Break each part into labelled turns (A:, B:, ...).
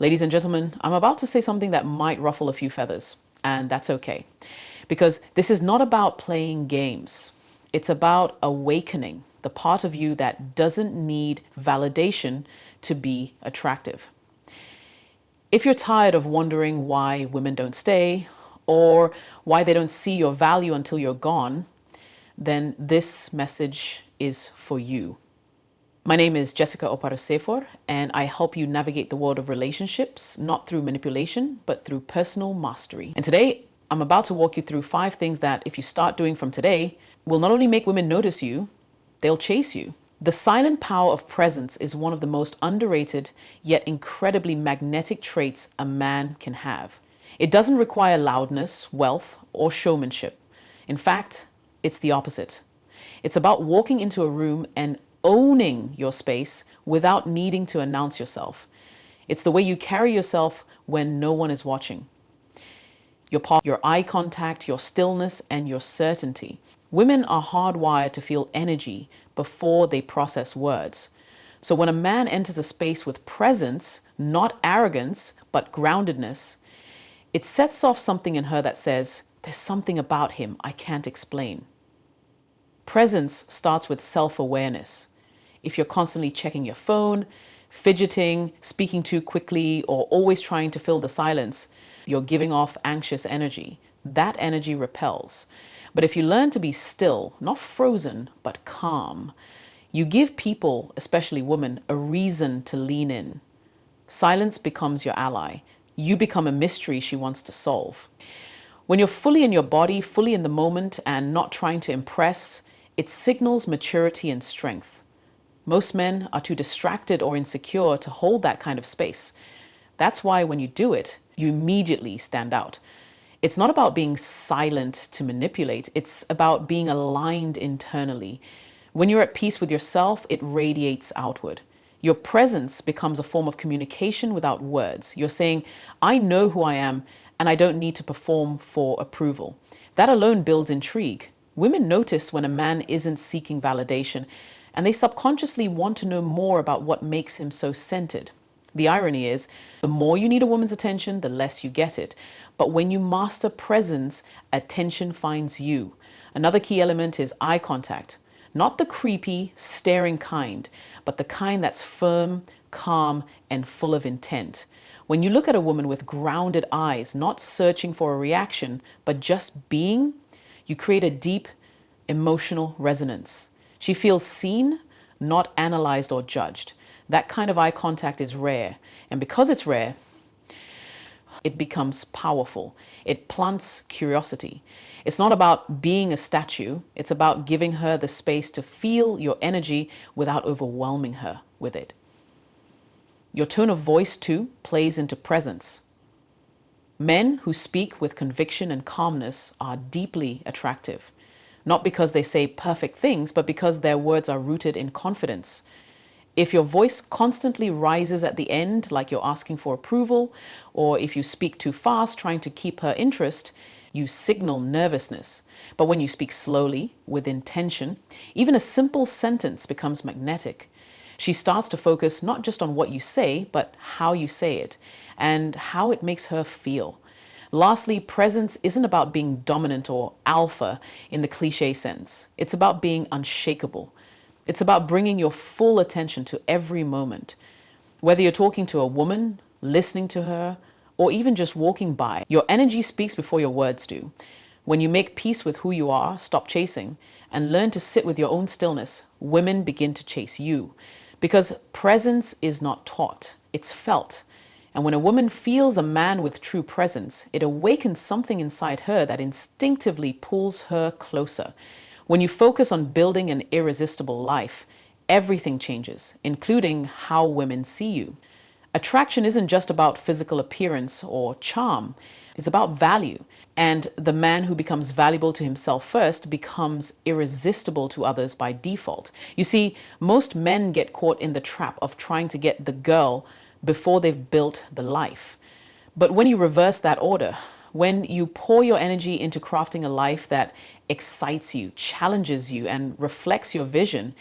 A: Ladies and gentlemen, I'm about to say something that might ruffle a few feathers, and that's okay. Because this is not about playing games. It's about awakening the part of you that doesn't need validation to be attractive. If you're tired of wondering why women don't stay or why they don't see your value until you're gone, then this message is for you. My name is Jessica Opare, and I help you navigate the world of relationships, not through manipulation, but through personal mastery. And today, I'm about to walk you through 5 things that, if you start doing from today, will not only make women notice you, they'll chase you. The silent power of presence is one of the most underrated, yet incredibly magnetic traits a man can have. It doesn't require loudness, wealth, or showmanship. In fact, it's the opposite. It's about walking into a room and owning your space without needing to announce yourself. It's the way you carry yourself when no one is watching. Your eye contact, your stillness, and your certainty. Women are hardwired to feel energy before they process words. So when a man enters a space with presence, not arrogance, but groundedness, it sets off something in her that says, there's something about him I can't explain. Presence starts with self-awareness. If you're constantly checking your phone, fidgeting, speaking too quickly, or always trying to fill the silence, you're giving off anxious energy. That energy repels. But if you learn to be still, not frozen, but calm, you give people, especially women, a reason to lean in. Silence becomes your ally. You become a mystery she wants to solve. When you're fully in your body, fully in the moment, and not trying to impress, it signals maturity and strength. Most men are too distracted or insecure to hold that kind of space. That's why when you do it, you immediately stand out. It's not about being silent to manipulate. It's about being aligned internally. When you're at peace with yourself, it radiates outward. Your presence becomes a form of communication without words. You're saying, I know who I am, and I don't need to perform for approval. That alone builds intrigue. Women notice when a man isn't seeking validation, and they subconsciously want to know more about what makes him so centered. The irony is, the more you need a woman's attention, the less you get it. But when you master presence, attention finds you. Another key element is eye contact. Not the creepy, staring kind, but the kind that's firm, calm, and full of intent. When you look at a woman with grounded eyes, not searching for a reaction, but just being, you create a deep emotional resonance. She feels seen, not analyzed or judged. That kind of eye contact is rare. And because it's rare, it becomes powerful. It plants curiosity. It's not about being a statue. It's about giving her the space to feel your energy without overwhelming her with it. Your tone of voice, too, plays into presence. Men who speak with conviction and calmness are deeply attractive. Not because they say perfect things, but because their words are rooted in confidence. If your voice constantly rises at the end, like you're asking for approval, or if you speak too fast, trying to keep her interest, you signal nervousness. But when you speak slowly, with intention, even a simple sentence becomes magnetic. She starts to focus not just on what you say, but how you say it, and how it makes her feel. Lastly, presence isn't about being dominant or alpha in the cliche sense. It's about being unshakable. It's about bringing your full attention to every moment. Whether you're talking to a woman, listening to her, or even just walking by, your energy speaks before your words do. When you make peace with who you are, stop chasing, and learn to sit with your own stillness, women begin to chase you. Because presence is not taught, it's felt. And when a woman feels a man with true presence, it awakens something inside her that instinctively pulls her closer. When you focus on building an irresistible life, everything changes, including how women see you. Attraction isn't just about physical appearance or charm. It's about value. And the man who becomes valuable to himself first becomes irresistible to others by default. You see, most men get caught in the trap of trying to get the girl before they've built the life. But when you reverse that order, when you pour your energy into crafting a life that excites you, challenges you, and reflects your vision,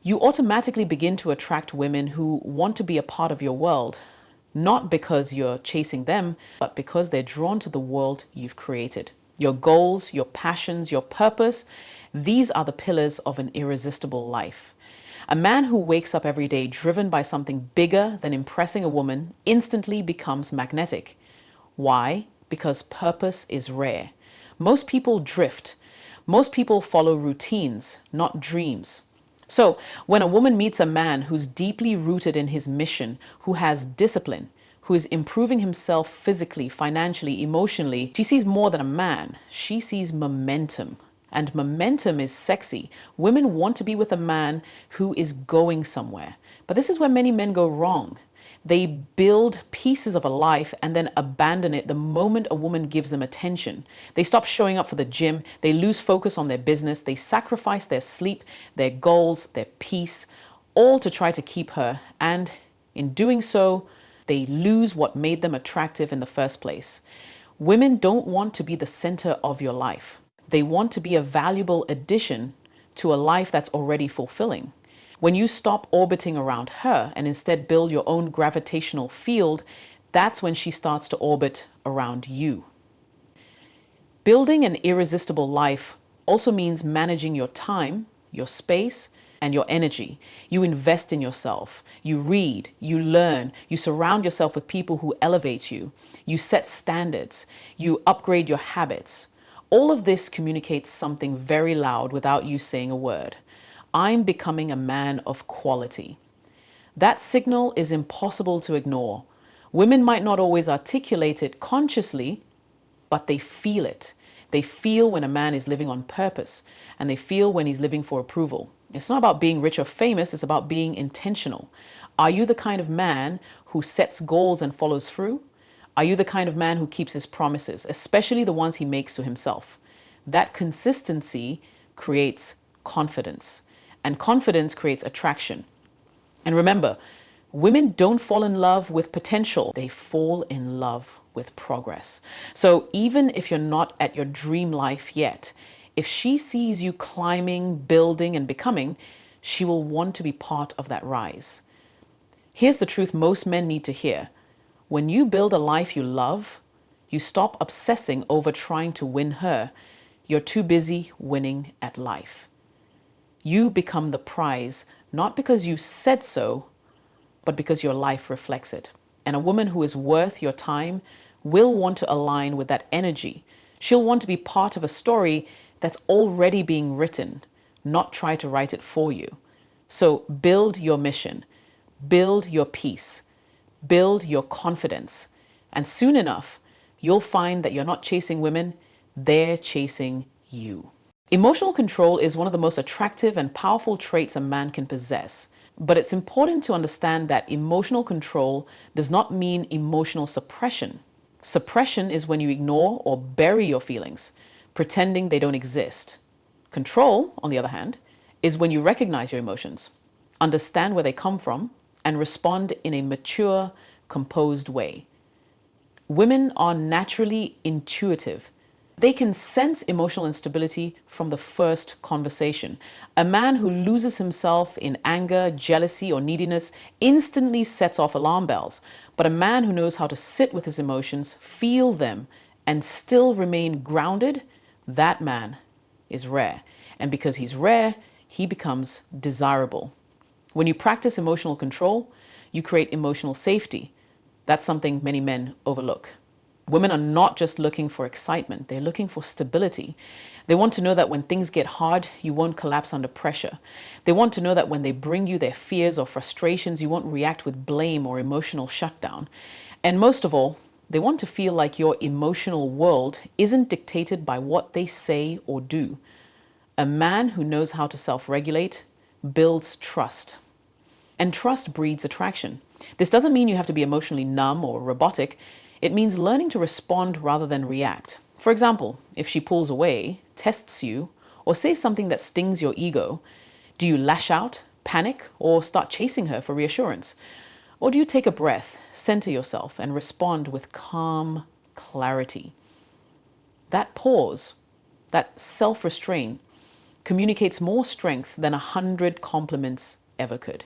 A: you automatically begin to attract women who want to be a part of your world, not because you're chasing them, but because they're drawn to the world you've created. Your goals, your passions, your purpose, these are the pillars of an irresistible life. A man who wakes up every day driven by something bigger than impressing a woman instantly becomes magnetic. Why? Because purpose is rare. Most people drift. Most people follow routines, not dreams. So, when a woman meets a man who's deeply rooted in his mission, who has discipline, who is improving himself physically, financially, emotionally, she sees more than a man. She sees momentum. And momentum is sexy. Women want to be with a man who is going somewhere. But this is where many men go wrong. They build pieces of a life and then abandon it the moment a woman gives them attention. They stop showing up for the gym. They lose focus on their business. They sacrifice their sleep, their goals, their peace, all to try to keep her. And in doing so, they lose what made them attractive in the first place. Women don't want to be the center of your life. They want to be a valuable addition to a life that's already fulfilling. When you stop orbiting around her and instead build your own gravitational field, that's when she starts to orbit around you. Building an irresistible life also means managing your time, your space, and your energy. You invest in yourself. You read, you learn, you surround yourself with people who elevate you. You set standards. You upgrade your habits. All of this communicates something very loud without you saying a word. I'm becoming a man of quality. That signal is impossible to ignore. Women might not always articulate it consciously, but they feel it. They feel when a man is living on purpose, and they feel when he's living for approval. It's not about being rich or famous, it's about being intentional. Are you the kind of man who sets goals and follows through? Are you the kind of man who keeps his promises, especially the ones he makes to himself? That consistency creates confidence, and confidence creates attraction. And remember, women don't fall in love with potential, they fall in love with progress. So even if you're not at your dream life yet, if she sees you climbing, building, and becoming, she will want to be part of that rise. Here's the truth most men need to hear. When you build a life you love, you stop obsessing over trying to win her. You're too busy winning at life. You become the prize, not because you said so, but because your life reflects it. And a woman who is worth your time will want to align with that energy. She'll want to be part of a story that's already being written, not try to write it for you. So build your mission, build your peace, build your confidence. And soon enough, you'll find that you're not chasing women, they're chasing you. Emotional control is one of the most attractive and powerful traits a man can possess. But it's important to understand that emotional control does not mean emotional suppression. Suppression is when you ignore or bury your feelings, pretending they don't exist. Control, on the other hand, is when you recognize your emotions, understand where they come from, and respond in a mature, composed way. Women are naturally intuitive. They can sense emotional instability from the first conversation. A man who loses himself in anger, jealousy, or neediness instantly sets off alarm bells. But a man who knows how to sit with his emotions, feel them, and still remain grounded, that man is rare. And because he's rare, he becomes desirable. When you practice emotional control, you create emotional safety. That's something many men overlook. Women are not just looking for excitement, they're looking for stability. They want to know that when things get hard, you won't collapse under pressure. They want to know that when they bring you their fears or frustrations, you won't react with blame or emotional shutdown. And most of all, they want to feel like your emotional world isn't dictated by what they say or do. A man who knows how to self-regulate builds trust. And trust breeds attraction. This doesn't mean you have to be emotionally numb or robotic. It means learning to respond rather than react. For example, if she pulls away, tests you, or says something that stings your ego, do you lash out, panic, or start chasing her for reassurance? Or do you take a breath, center yourself, and respond with calm clarity? That pause, that self-restraint, communicates more strength than 100 compliments ever could.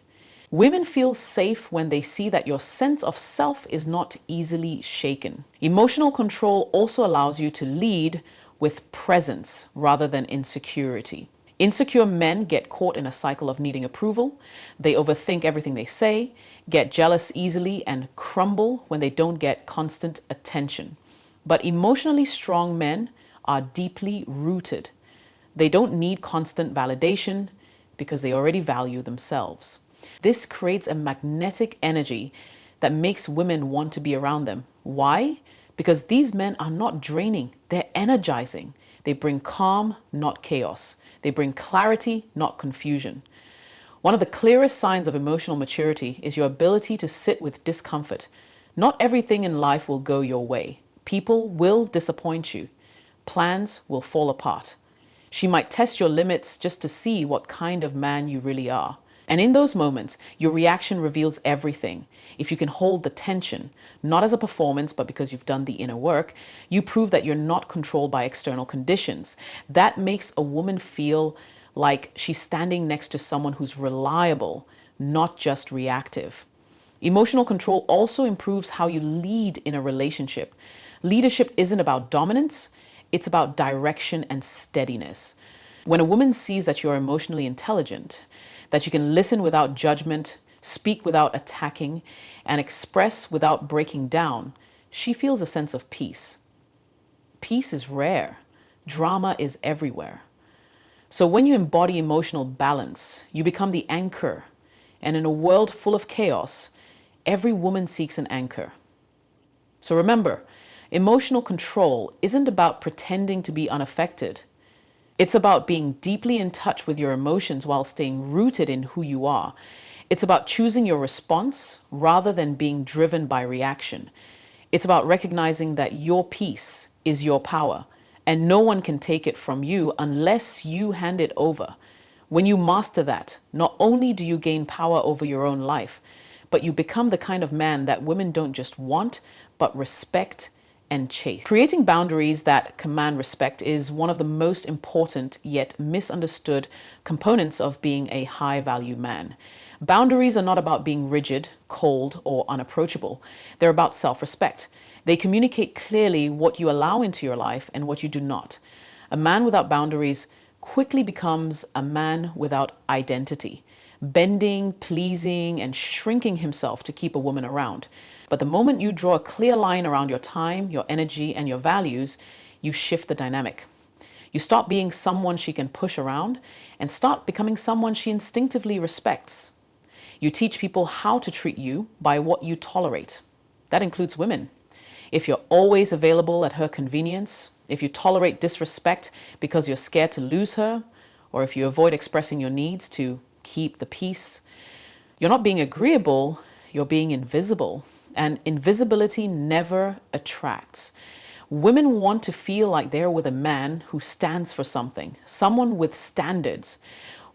A: Women feel safe when they see that your sense of self is not easily shaken. Emotional control also allows you to lead with presence rather than insecurity. Insecure men get caught in a cycle of needing approval. They overthink everything they say, get jealous easily, and crumble when they don't get constant attention. But emotionally strong men are deeply rooted. They don't need constant validation because they already value themselves. This creates a magnetic energy that makes women want to be around them. Why? Because these men are not draining, they're energizing. They bring calm, not chaos. They bring clarity, not confusion. One of the clearest signs of emotional maturity is your ability to sit with discomfort. Not everything in life will go your way. People will disappoint you. Plans will fall apart. She might test your limits just to see what kind of man you really are. And in those moments, your reaction reveals everything. If you can hold the tension, not as a performance, but because you've done the inner work, you prove that you're not controlled by external conditions. That makes a woman feel like she's standing next to someone who's reliable, not just reactive. Emotional control also improves how you lead in a relationship. Leadership isn't about dominance, it's about direction and steadiness. When a woman sees that you're emotionally intelligent, that you can listen without judgment, speak without attacking, and express without breaking down, she feels a sense of peace. Peace is rare. Drama is everywhere. So when you embody emotional balance, you become the anchor. And in a world full of chaos, every woman seeks an anchor. So remember, emotional control isn't about pretending to be unaffected. It's about being deeply in touch with your emotions while staying rooted in who you are. It's about choosing your response rather than being driven by reaction. It's about recognizing that your peace is your power, and no one can take it from you unless you hand it over. When you master that, not only do you gain power over your own life, but you become the kind of man that women don't just want, but respect and chase. Creating boundaries that command respect is one of the most important yet misunderstood components of being a high-value man. Boundaries are not about being rigid, cold, or unapproachable. They're about self-respect. They communicate clearly what you allow into your life and what you do not. A man without boundaries quickly becomes a man without identity, bending, pleasing, and shrinking himself to keep a woman around. But the moment you draw a clear line around your time, your energy, and your values, you shift the dynamic. You stop being someone she can push around and start becoming someone she instinctively respects. You teach people how to treat you by what you tolerate. That includes women. If you're always available at her convenience, if you tolerate disrespect because you're scared to lose her, or if you avoid expressing your needs to keep the peace, you're not being agreeable, you're being invisible. And invisibility never attracts. Women want to feel like they're with a man who stands for something, someone with standards.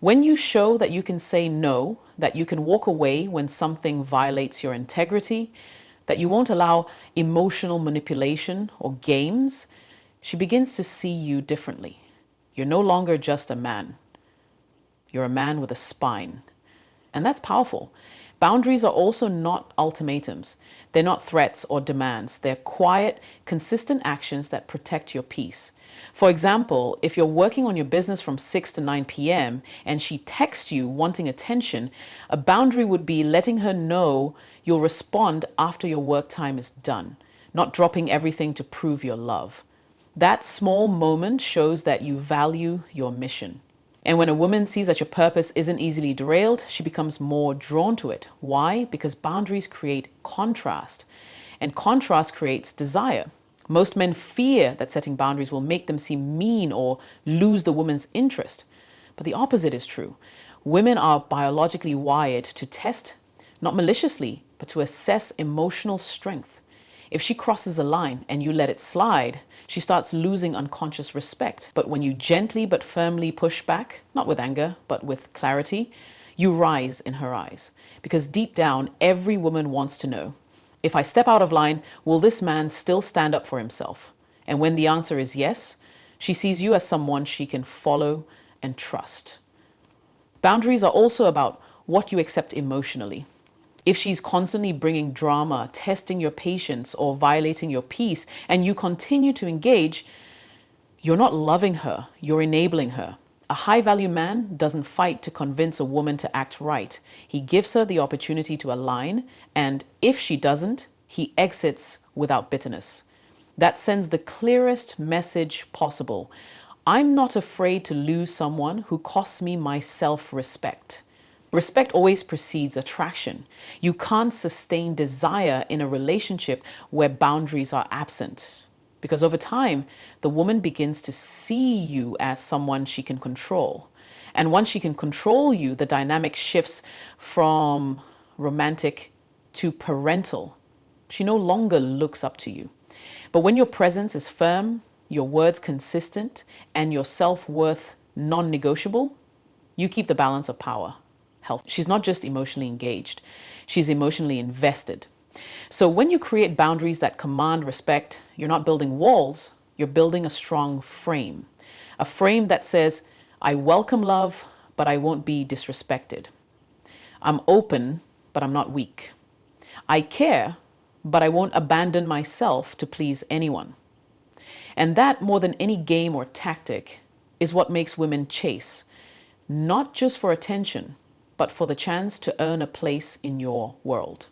A: When you show that you can say no, that you can walk away when something violates your integrity, that you won't allow emotional manipulation or games, she begins to see you differently. You're no longer just a man. You're a man with a spine. And that's powerful. Boundaries are also not ultimatums. They're not threats or demands. They're quiet, consistent actions that protect your peace. For example, if you're working on your business from 6 to 9 p.m. and she texts you wanting attention, a boundary would be letting her know you'll respond after your work time is done, not dropping everything to prove your love. That small moment shows that you value your mission. And when a woman sees that your purpose isn't easily derailed, she becomes more drawn to it. Why? Because boundaries create contrast, and contrast creates desire. Most men fear that setting boundaries will make them seem mean or lose the woman's interest. But the opposite is true. Women are biologically wired to test, not maliciously, but to assess emotional strength. If she crosses a line and you let it slide, she starts losing unconscious respect. But when you gently but firmly push back, not with anger, but with clarity, you rise in her eyes. Because deep down, every woman wants to know, if I step out of line, will this man still stand up for himself? And when the answer is yes, she sees you as someone she can follow and trust. Boundaries are also about what you accept emotionally. If she's constantly bringing drama, testing your patience, or violating your peace, and you continue to engage, you're not loving her, you're enabling her. A high-value man doesn't fight to convince a woman to act right. He gives her the opportunity to align, and if she doesn't, he exits without bitterness. That sends the clearest message possible. I'm not afraid to lose someone who costs me my self-respect. Respect always precedes attraction. You can't sustain desire in a relationship where boundaries are absent. Because over time, the woman begins to see you as someone she can control. And once she can control you, the dynamic shifts from romantic to parental. She no longer looks up to you. But when your presence is firm, your words consistent, and your self-worth non-negotiable, you keep the balance of power. Health. She's not just emotionally engaged, she's emotionally invested. So when you create boundaries that command respect, you're not building walls, you're building a strong frame. A frame that says, I welcome love, but I won't be disrespected. I'm open, but I'm not weak. I care, but I won't abandon myself to please anyone. And that, more than any game or tactic, is what makes women chase, not just for attention, but for the chance to earn a place in your world.